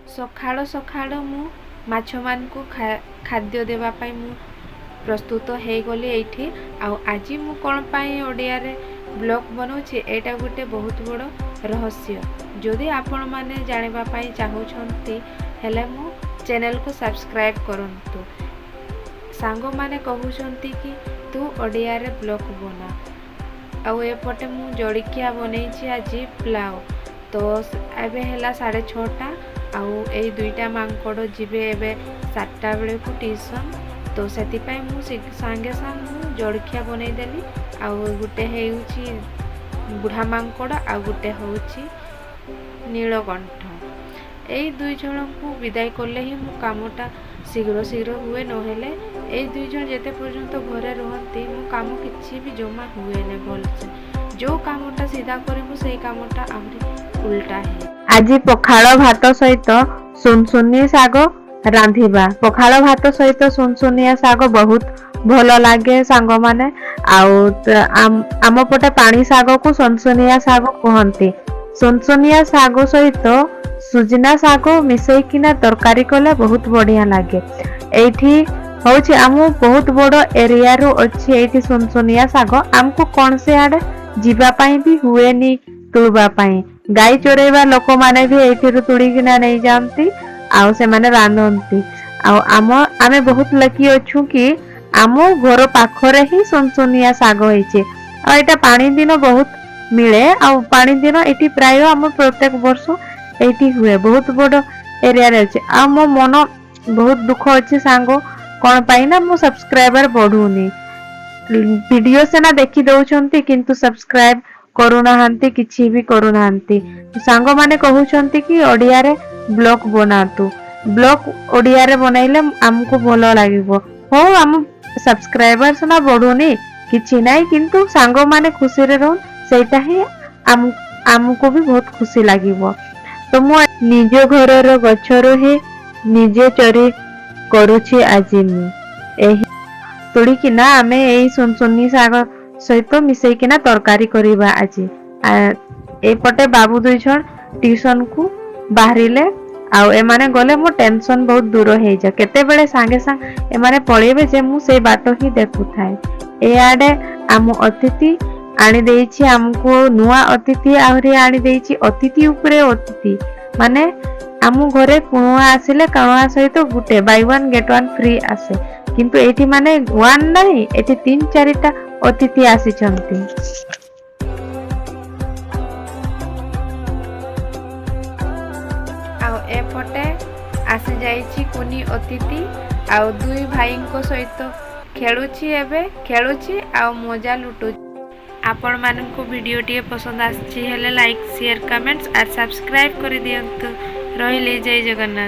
सकाळ सकाळ मु माछ मान को खाद्य देवा पाई मु प्रस्तुत हो गली एठी। आज मु कौन पाई ओडिया रे ब्लॉग बनाऊँचे एटा गोटे बहुत बड़ रहस्य। जदि आपण माने जानिबा पाई चाहूछंती हेले मु चैनल को सब्सक्राइब करंतु। सांग माने कहउछंती कि तू ओडिया रे ब्लॉग बना। आउ एपटे मु जड़िकिया बनैछि आज पुलाव। तो एबे हैला 6:30 आउ ए दुईटा मांकड़ जीवे एबे 7टा बेले को ट्यूशन। तो सेति पाई मु सांगे सांग मु जड़िकिया बनै देली। आउ गुटे हेउछि बुढ़ा मांकड़ आउ गुटे होउछि नीलकंठ। एई दुई जण को विदाय करले ही मु कामटा शीघ्र शीघ्र हुए नहेले ए दुई जण जेते पर्यंत घरे रहंती मु काम किछि भी जमा हुए ने भलसे। जो कामटा सीधा करिमु सेई कामटा आमरी उल्टा है। आज पखाल भात सहित सुनसुनी शाग रांधिबा। पखाल भात सहित सुनसुनिया शाग बहुत भल लगे सांग माने। आम पटे पानी शाग को सुनसुनिया शाग कहती। सुनसुनिया शाग सहित सुजना शाग मिसैकिना तरकारी कले बहुत बढ़िया लगे। एठी होछि आम बहुत बड़ एरिया रो अछि एठी सुनसुनिया शाग। आमको कौन से आड़े जीवा पाई भी हुएनी तुड़बा पाई। गाई चोरेवा लोक माने भी एथिरु तुड़ीकिना नहीं जानती आउ से माने रांधंती। आमे बहुत लकी अछु कि आम घर पाखरे ही सुनसुनिया शाग होइछे। आ एटा पानी दिन बहुत मिले। आ पानी दिन एटी प्राय आम प्रत्येक वर्ष एटी हुए। बहुत बड़ एरिया रे अछि। आ मो मन बहुत दुख अछि सांग कोन पाई ना मो सब्सक्राइबर बढ़ुनी। वीडियो से ना देखि दउछंती किंतु सब्सक्राइब करूनाहांती किछि भी करूनाहांती। सांग माने कहउछंती कि ओडिया रे ब्लॉग बनातु। ब्लॉग ओडिया रे बनाइले हमको भलो लागिवो। हो हम सब्सक्राइबर से ना बढ़ुनी किछि नाही किंतु सांग माने खुशी रे रहन सेटा ही हमको भी बहुत खुशी लागिवो। तो मु निज घरर गछरो हे निजे चोरी करूछि। आज मु एही तोड़ी किना आमे एई सुनसुनी शाग सहित मिसैकिना तरकारी करिबा। आज एपटे बाबू दुई जण ट्यूशन को बाहरिले आउ एमाने गले मो टेंशन बहुत दूर हे जा। केते बेले सांगे सांग एमाने पळेबे जे मु से बाट ही देखु थाए। ए आडे आम अतिथि आनी देइछि हमको नुआ अतिथि आहुरी आनी देइछि अतिथि उपरे अतिथि। माने आम घरे कुणुआ आसिले कणुआ सहित गुटे बाय 1 गेट 1 फ्री आसे। किंतु एठी माने 1 नाही एठी 3-4टा अतिथि आसिछंती। आउ एपटे आसी जाइछि कुनी अतिथि आउ दुई भाई को सहित खेलुछि। एबे खेलुछि आउ मजा लुटुछि। आपण माननको वीडियो टी पसंद आछि हेले लाइक शेयर कमेंट्स और सब्सक्राइब कर दियंतु। रहिले जय जगन्नाथ।